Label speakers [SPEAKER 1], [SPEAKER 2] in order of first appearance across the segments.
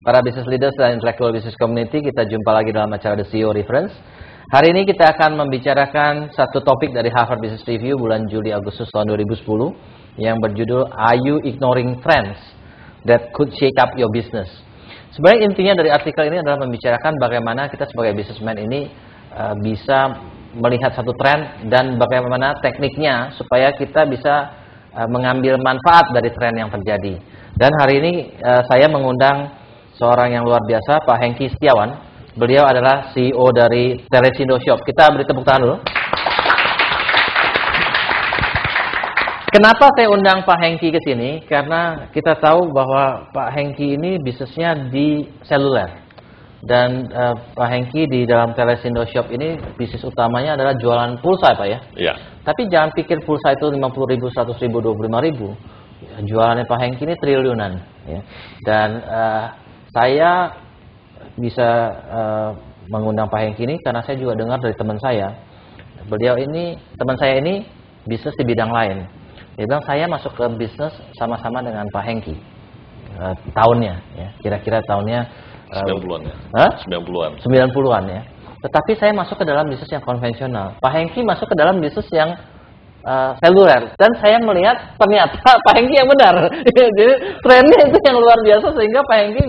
[SPEAKER 1] Para business leaders dan intellectual business community, kita jumpa lagi dalam acara The CEO Reference. Hari ini kita akan membicarakan satu topik dari Harvard Business Review bulan Juli Agustus tahun 2010 yang berjudul Are You Ignoring Trends That Could Shake Up Your Business? Sebenarnya intinya dari artikel ini adalah membicarakan bagaimana kita sebagai businessman ini bisa melihat satu tren dan bagaimana tekniknya supaya kita bisa mengambil manfaat dari tren yang terjadi. Dan hari ini saya mengundang seorang yang luar biasa, Pak Hengki Setiawan. Beliau adalah CEO dari Telesindo Shop. Kita beri tepuk tangan dulu. Kenapa saya undang Pak Hengki ke sini? Karena kita tahu bahwa Pak Hengki ini bisnisnya di seluler. Dan Pak Hengki di dalam Telesindo Shop ini bisnis utamanya adalah jualan pulsa, Pak ya?
[SPEAKER 2] Iya.
[SPEAKER 1] Tapi jangan pikir pulsa itu 50.000, 100.000, 25.000. Jualannya Pak Hengki ini triliunan. Ya. Dan saya bisa mengundang Pak Hengki ini karena saya juga dengar dari teman saya. Teman saya ini bisnis di bidang lain. Dia bilang saya masuk ke bisnis sama-sama dengan Pak Hengki. Tahunnya, ya, kira-kira tahunnya
[SPEAKER 2] 90-an ya. 90-an.
[SPEAKER 1] 90-an ya. Tetapi saya masuk ke dalam bisnis yang konvensional. Pak Hengki masuk ke dalam bisnis yang seluler, dan saya melihat ternyata Pak Hengki yang benar. Jadi trennya itu yang luar biasa sehingga Pak Hengki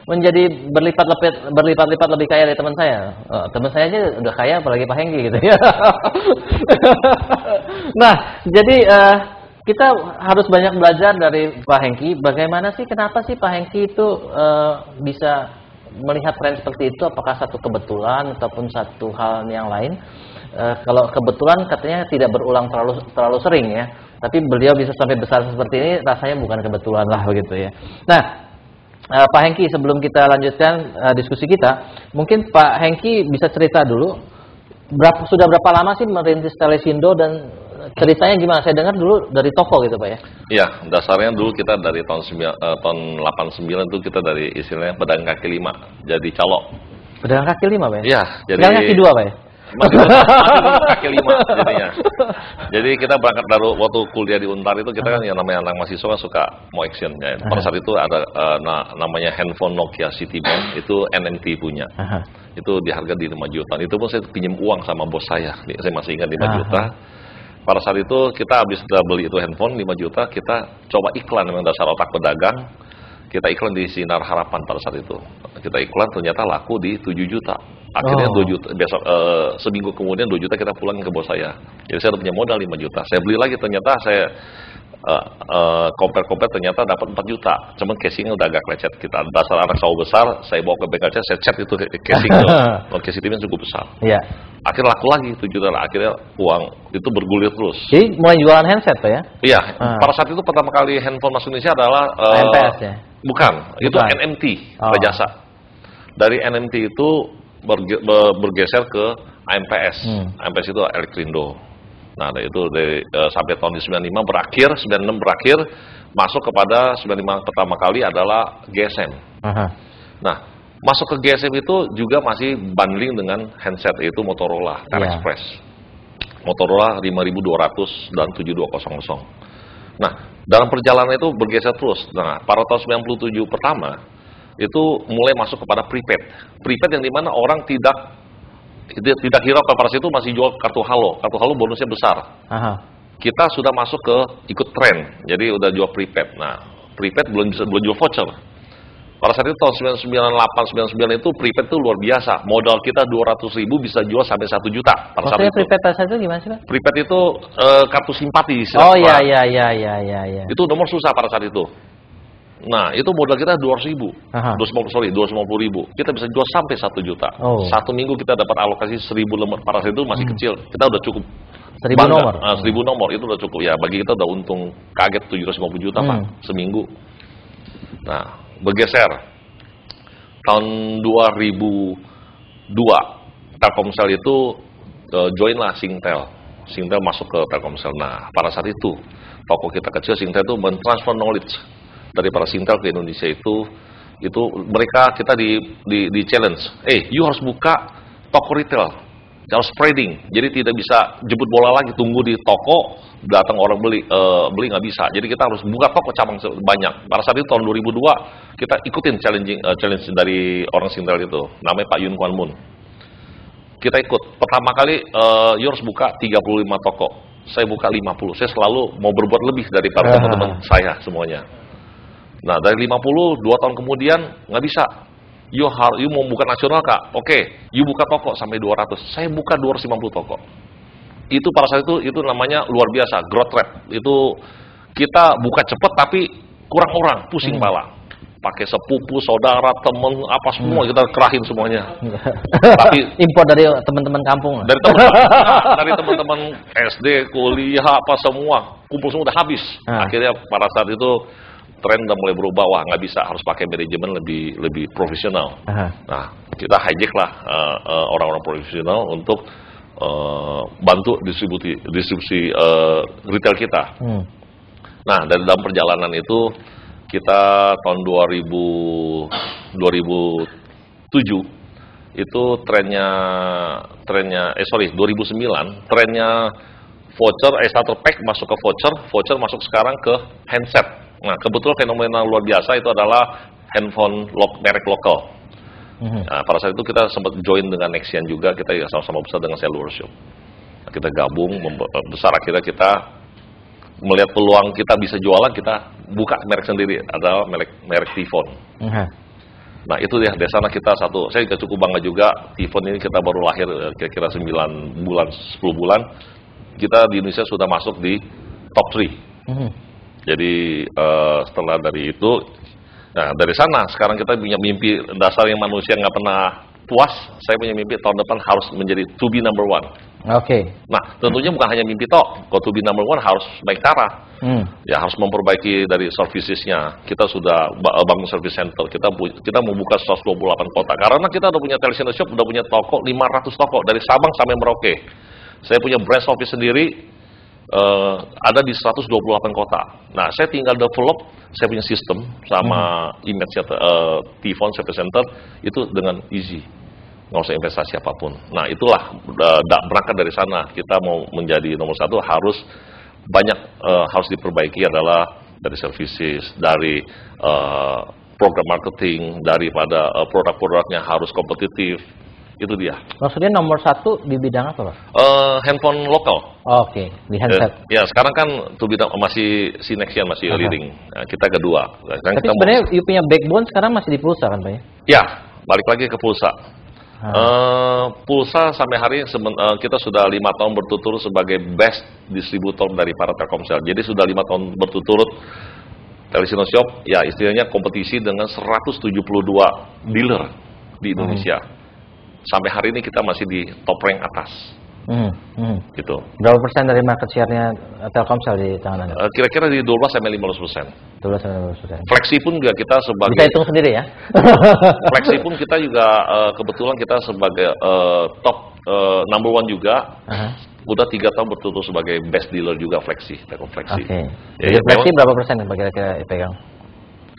[SPEAKER 1] menjadi berlipat-lipat lebih kaya dari teman saya. Teman saya aja udah kaya, apalagi Pak Hengki gitu ya. Nah, jadi kita harus banyak belajar dari Pak Hengki. Bagaimana sih, kenapa sih Pak Hengki itu bisa melihat tren seperti itu? Apakah satu kebetulan ataupun satu hal yang lain? Kalau kebetulan katanya tidak berulang terlalu sering ya, tapi beliau bisa sampai besar seperti ini rasanya bukan kebetulan lah begitu ya. Nah, Pak Hengki, sebelum kita lanjutkan diskusi kita, mungkin Pak Hengki bisa cerita dulu sudah berapa lama sih merintis Telesindo dan ceritanya gimana? Saya dengar dulu dari toko gitu, Pak ya. Iya,
[SPEAKER 2] dasarnya dulu kita dari tahun 89 itu kita dari istilahnya pedagang kaki lima jadi calo.
[SPEAKER 1] Pedagang kaki lima, Pak ya?
[SPEAKER 2] Iya, jadi
[SPEAKER 1] pedagang kaki dua, Pak ya?
[SPEAKER 2] masih kaki lima jadinya. Jadi kita berangkat dari waktu kuliah di Untar itu kita kan yang namanya anak mahasiswa suka mau action ya. Pada saat itu ada namanya handphone Nokia Citibank, itu NMT punya. Itu diharga di 5 juta. Itu pun saya pinjam uang sama bos saya. Saya masih ingat 5 juta. Pada saat itu kita habis beli itu handphone 5 juta, kita coba iklan, memang dasar otak pedagang. Kita iklan di Sinar Harapan pada saat itu. Kita iklan ternyata laku di 7 juta. Akhirnya 2 juta, besok seminggu kemudian 2 juta kita pulangin ke bos saya. Jadi saya udah punya modal 5 juta. Saya beli lagi, ternyata saya compare ternyata dapat 4 juta. Cuman casingnya udah agak lecet. Kita dasar anak sawo besar, saya bawa ke bengkel saya cat itu casingnya. Nokia Citibank cukup besar. Iya. Akhirnya laku lagi 7 juta. Akhirnya uang itu bergulir terus.
[SPEAKER 1] Jadi mulai jualan handset, Pak ya?
[SPEAKER 2] Iya. Pada saat itu pertama kali handphone masuk Indonesia adalah
[SPEAKER 1] MPS ya?
[SPEAKER 2] Bukan. Itu NMT, Rajasa. Dari NMT itu bergeser ke AMPS. AMPS itu Elektrindo. Nah, itu sampai tahun 95 berakhir, 96 berakhir, masuk kepada 95 pertama kali adalah GSM. Nah, masuk ke GSM itu juga masih bundling dengan handset, yaitu Motorola Express. Motorola 5200 dan 7200. Nah, dalam perjalanan itu bergeser terus. Nah, pada tahun 97 pertama itu mulai masuk kepada prepaid. Prepaid yang dimana orang tidak hiraukan pada situ masih jual kartu halo. Kartu halo bonusnya besar. Kita sudah masuk ke ikut tren. Jadi udah jual prepaid. Nah, prepaid belum jual voucher. Pada saat itu tahun 98, 99 itu prepaid itu luar biasa. Modal kita 200.000 bisa jual sampai 1 juta.
[SPEAKER 1] Maksudnya prepaid pada saat itu gimana sih, Pak?
[SPEAKER 2] Prepaid itu kartu simpati.
[SPEAKER 1] Oh iya.
[SPEAKER 2] Itu nomor susah pada saat itu. Nah, itu modal kita 200.000. 250.000. Kita bisa jual sampai 1 juta. Satu minggu kita dapat alokasi 1.000 lembar. Pada saat itu masih kecil. Kita udah cukup.
[SPEAKER 1] 1.000 nomor?
[SPEAKER 2] 1.000 nomor, itu udah cukup. Ya, bagi kita udah untung kaget 750 juta, Pak, seminggu. Nah, bergeser. Tahun 2002, Telkomsel itu join lah Singtel. Singtel masuk ke Telkomsel. Nah, pada saat itu, toko kita kecil, Singtel itu mentransfer knowledge dari para Singtel ke Indonesia itu mereka kita di challenge, you harus buka toko retail harus spreading. Jadi tidak bisa jemput bola lagi, tunggu di toko, datang orang beli nggak bisa. Jadi kita harus buka toko cabang banyak. Pada saat itu tahun 2002 kita ikutin challenge dari orang Singtel itu, namanya Pak Yun Kwan Moon. Kita ikut. Pertama kali you harus buka 35 toko. Saya buka 50. Saya selalu mau berbuat lebih daripada teman-teman saya semuanya. Nah, dari 50, 2 tahun kemudian nggak bisa. You mau buka nasional, Kak? Oke, you buka toko sampai 200. Saya buka 250 toko. Itu pada saat itu namanya luar biasa, growth rate. Itu kita buka cepat tapi kurang orang, pusing pala. Pakai sepupu, saudara, temen, apa semua kita kerahin semuanya. Tapi
[SPEAKER 1] import dari teman-teman kampung.
[SPEAKER 2] Dari teman-teman SD, kuliah, apa semua, kumpul semua udah habis. Akhirnya pada saat itu tren udah mulai berubah, wah nggak bisa, harus pakai manajemen lebih profesional. Nah, kita hijack lah orang-orang profesional untuk bantu distribusi retail kita. Nah, dari dalam perjalanan itu kita tahun 2007 itu 2009 trennya voucher, starter pack masuk ke voucher masuk sekarang ke handset. Nah, kebetulan fenomena luar biasa itu adalah handphone merek lokal. Nah, pada saat itu kita sempat join dengan Nexian juga, kita sama-sama besar dengan Cellular Shop. Nah, kita gabung, besar akhirnya kita melihat peluang kita bisa jualan, kita buka merek sendiri, adalah merek T-Phone. Nah, itu ya, dari sana kita saya cukup bangga juga, T-Phone ini kita baru lahir kira-kira 9 bulan, 10 bulan, kita di Indonesia sudah masuk di top 3. Jadi setelah dari itu, nah dari sana sekarang kita punya mimpi dasar yang manusia nggak pernah puas. Saya punya mimpi tahun depan harus menjadi to be number 1. Nah, tentunya bukan hanya mimpi toh. Kalau to be number 1 harus baik cara. Ya harus memperbaiki dari servicesnya. Kita sudah bangun service center. Kita mau buka 128 kota. Karena kita udah punya television shop, udah punya toko 500 toko dari Sabang sampai Merauke. Saya punya branch office sendiri. Ada di 128 kota. Nah, saya tinggal develop, saya punya sistem sama image T-Phone Service Center itu dengan easy, nggak usah investasi apapun. Nah, itulah berangkat dari sana. Kita mau menjadi nomor 1 harus banyak harus diperbaiki adalah dari services, dari program marketing, daripada produk-produknya harus kompetitif. Itu dia.
[SPEAKER 1] Maksudnya nomor 1 di bidang apa, Pak?
[SPEAKER 2] Handphone lokal.
[SPEAKER 1] Di handset.
[SPEAKER 2] Ya, sekarang kan tuh bidang masih si Nexian masih leading. Nah, kita kedua.
[SPEAKER 1] Tapi sebenarnya you punya backbone sekarang masih di pulsa kan, Pak ya?
[SPEAKER 2] Ya, balik lagi ke pulsa. Pulsa sampai hari kita sudah 5 tahun berturut-turut sebagai best distributor dari para Telkomsel. Jadi sudah 5 tahun berturut-turut Television Shop, ya istilahnya kompetisi dengan 172 dealer di Indonesia. Sampai hari ini kita masih di top rank atas. Gitu.
[SPEAKER 1] Berapa persen dari market share-nya Telkomsel di tangan Anda?
[SPEAKER 2] Kira-kira di 12-15%.
[SPEAKER 1] 12-15%.
[SPEAKER 2] Flexi pun juga kita sebagai...
[SPEAKER 1] Bisa hitung sendiri ya?
[SPEAKER 2] Flexi pun kita juga, kebetulan kita sebagai top number 1 juga. Udah 3 tahun berturut sebagai best dealer juga Flexi, Telkom Flexi.
[SPEAKER 1] Jadi Flexi berapa persen yang kira-kira pegang?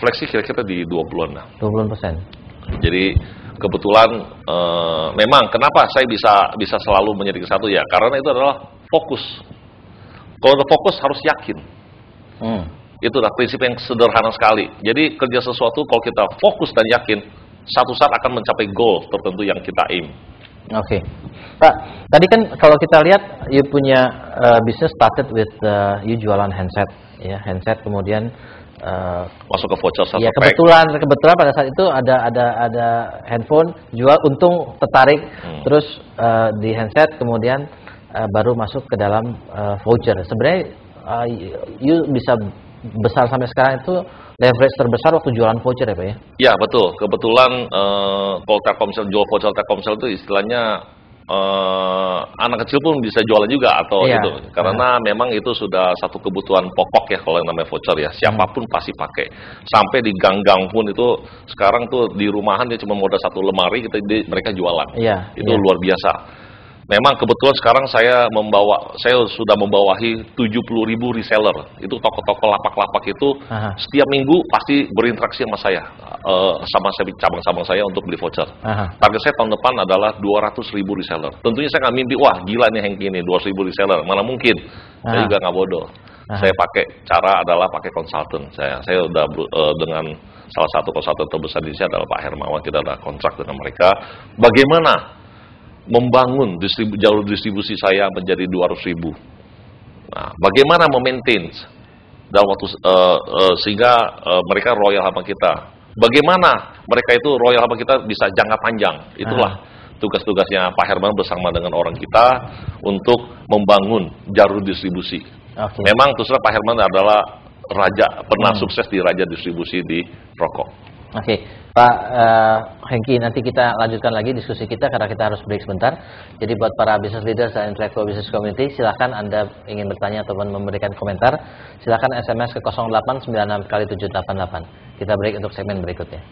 [SPEAKER 2] Flexi kira-kira di 20-an lah.
[SPEAKER 1] 20%.
[SPEAKER 2] Jadi kebetulan memang kenapa saya bisa selalu menjadi ke 1 ya, karena itu adalah fokus. Kalau udah fokus harus yakin. Itu adalah prinsip yang sederhana sekali. Jadi kerja sesuatu kalau kita fokus dan yakin, satu saat akan mencapai goal tertentu yang kita aim.
[SPEAKER 1] Pak, tadi kan kalau kita lihat you punya business started with you jualan handset, ya handset kemudian
[SPEAKER 2] masuk ke voucher satu
[SPEAKER 1] ya, kebetulan pada saat itu ada handphone jual, untung tertarik, terus di handset kemudian baru masuk ke dalam voucher. Sebenarnya you bisa besar sampai sekarang itu leverage terbesar waktu jualan voucher ya, Pak ya? Ya,
[SPEAKER 2] betul. Kebetulan kalau Telkomsel jual voucher Telkomsel itu istilahnya anak kecil pun bisa jualan juga atau itu, karena memang itu sudah satu kebutuhan pokok ya kalau yang namanya voucher ya, siapapun pasti pakai. Sampai di gang-gang pun itu sekarang tuh di rumahan dia cuma modal 1 lemari mereka jualan. Itu luar biasa. Memang kebetulan sekarang saya sudah membawahi 70.000 reseller. Itu toko-toko lapak-lapak itu setiap minggu pasti berinteraksi sama saya, cabang-cabang saya untuk beli voucher. Target saya tahun depan adalah 200.000 reseller. Tentunya saya nggak mimpi, wah gila nih Hengki ini 200.000 reseller, mana mungkin. Saya juga nggak bodoh. Saya pakai cara adalah pakai konsultan. Saya udah dengan salah satu konsultan terbesar di sini adalah Pak Hermawan. Kita ada kontrak dengan mereka. Bagaimana membangun jalur distribusi saya menjadi 200.000. Nah, bagaimana memaintain dalam waktu sehingga mereka royal sama kita. Bagaimana mereka itu royal sama kita bisa jangka panjang. Itulah tugas-tugasnya Pak Herman bersama dengan orang kita untuk membangun jalur distribusi. Memang terus Pak Herman adalah pernah sukses di raja distribusi di rokok.
[SPEAKER 1] Pak Hengki, nanti kita lanjutkan lagi diskusi kita karena kita harus break sebentar. Jadi buat para business leaders dan intellectual business community, silakan Anda ingin bertanya ataupun memberikan komentar, silakan SMS ke 0896 kali 788. Kita break untuk segmen berikutnya.